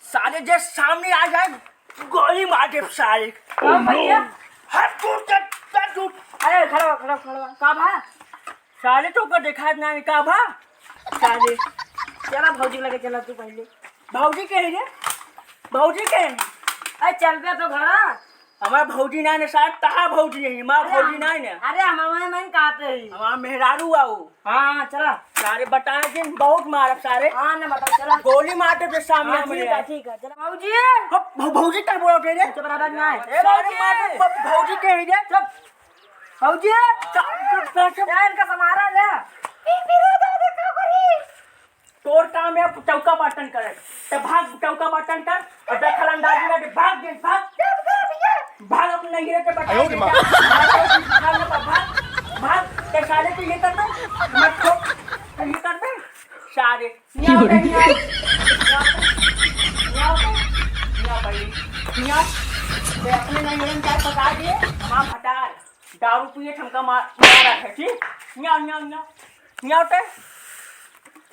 साले जे सामने आ जाए गोली मार दे साले। भैया हाथ टूट अरे खड़ा का भा साले तो को देखा ना का भा साले। चला भौजी लगे चला तू पहले। भौजी के है रे भौजी के है? अरे चल पे तो घरा। हमार भौजी ना ने साथ तहा भौजी है हमार भौजी ना ने। अरे हमारे मन कहते ही हमार मेहरारू आओ। हाँ चला सारे बताए दिन बहुत मारब सारे। हाँ ना बता चला गोली मार दे सामने हाँ, हमारे। ठीक है चला भौजी भौजी क्या बोला रे? तो बराबर ना है सारे मार दे भौजी के है रे। चुप भौजी इनका समारा ले तोर काम है चौका बटन करे तो भाग चौका बटन कर और दखल अंदाजी में भाग दे भाग अपने नगीरे के बता भाग ते साले तो ये करते मत ठोक तो ये करते सारे निया भाई निया ते अपने नगीरे में क्या पका दिए मां भटार दारू पिए ठमका मारा है ठीक निया निया निया निया उठे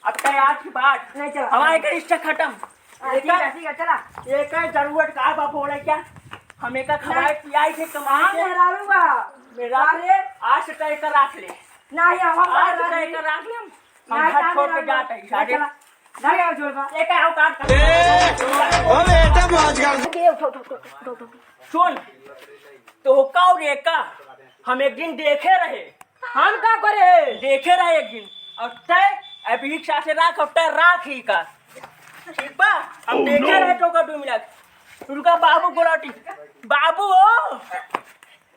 अब तैयार की बात नहीं चला हमारे का रिश्ता खत्म। ठीक है चला एक जरूरत का बाप बोले क्या हमें का खवाए पियाई थे कमाए थे मेहरारूगा मेरा आज तय कर रख ले नहीं हम आज तय कर रख ले हम घर छोड़ के जाते हैं सारे नहीं आओ छोड़ एक आओ काट ओ बेटा मौज कर सुन तो काउ रे का हम एक दिन देखे रहे हम का करे देखे रहे एक दिन और तय अभी रिक्शा से राख और तय राख ही का ठीक बा हम देखे रहे तो का 2 मिनट उनका बाबू गोलाटी बाबू ओ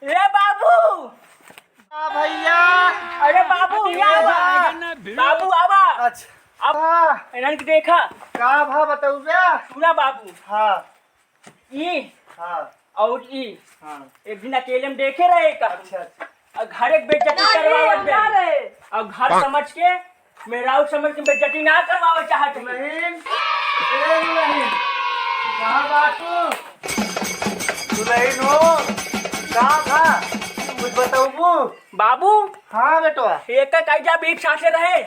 ए बाबू भैया अरे बाबू आवा बाबू आवा अच्छा अब इन्हन के देखा का भा बताऊ बे सुना बाबू हाँ ई हाँ और ई हाँ एक दिन अकेले में देखे रहे का अच्छा और घर एक बेइज्जती करवावत और घर समझ के मेरा समझ के बेइज्जती ना करवावे चाहत नहीं कहाँ बाटू तू नहीं नो कहाँ था कुछ बताऊ बाबू हाँ बेटवा एक कायजा बीच साथे रहे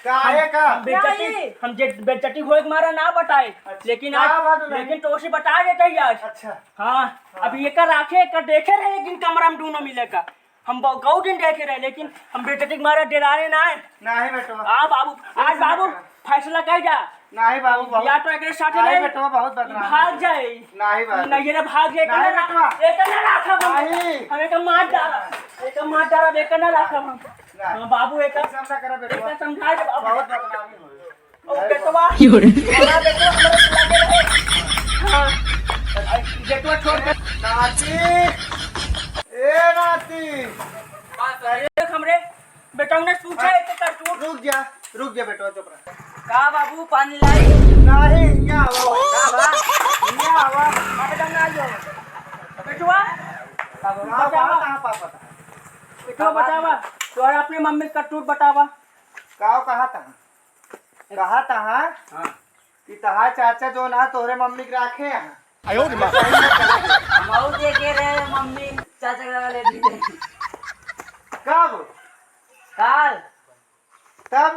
काहे का बेइज्जती हम जे बेइज्जती होए के मारा ना बताए लेकिन क्या बात आज नहीं? लेकिन तो उसे बता देते ही आज अच्छा हाँ अब ये कर राखे कर देखे रहे लेकिन कमरा में दोनों मिलेगा हम कौ दिन देखे रहे लेकिन हम बेइज्जती के मारा डराने ना है नहीं बेटवा आ बाबू आज बाबू फैसला कर जा नहीं बाबू बहुत या तो एक साथ नहीं रहे बेटवा बहुत बदनाम भाग जाए नहीं बाबू नहीं ये भाग जाए नहीं बेटवा। एक ना राखा नहीं। हमें का मार डाला एक ना राखा हम नहीं। हाँ, बाबू एक समझा करा बेटवा एक समझा दे बाबू बहुत बदनामी हुई ओ बेटवा हमारा बेटवा हमारे लगे रहे हाँ बेटवा छोड़ के नाती ए नाती देख हमरे बेटा ने पूछा है कि कर रुक जा बेटवा चुप रह का बाबू पानी लाई नहीं यहाँ आवा यहाँ आवा मैडम ना जो बेटवा पापा बेटवा बतावा तो और अपनी मम्मी का टूट बतावा कहा था कि तहा चाचा जो ना तोहरे मम्मी के राखे यहाँ हम देखे रहे मम्मी चाचा के वाले दीदी कब काल तब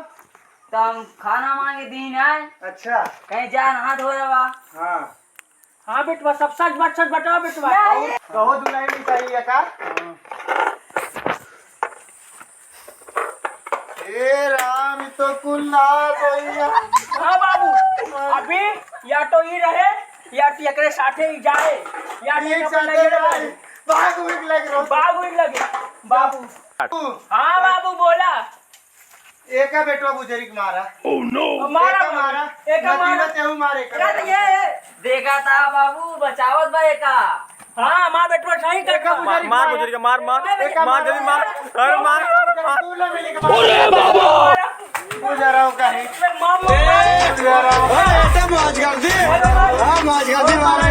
तो हम खाना मांगे दिन है अच्छा कहीं जा नहा धो रहा हाँ हाँ बेटवा सब सच बताओ बेटवा कहो दुलाई नहीं चाहिए का ए राम तो कुल्ला कोई हाँ बाबू अभी या तो ये रहे या तो एकरे साथे ही जाए या एक तो साथ लगे रहे भाग उड़ लग रहा बाबू ही लगे बाबू हाँ बाबू बोला एका बेटवा बुजरिक मारा मारा एक मारा तेहू मारे देखा था बाबू बचावत भाई का हाँ माँ बेटवा सही कर मार बुजरिक मार जल्दी मार अरे मार अरे बाबा गुजरा हो कहीं माँ मौज कर दी मारा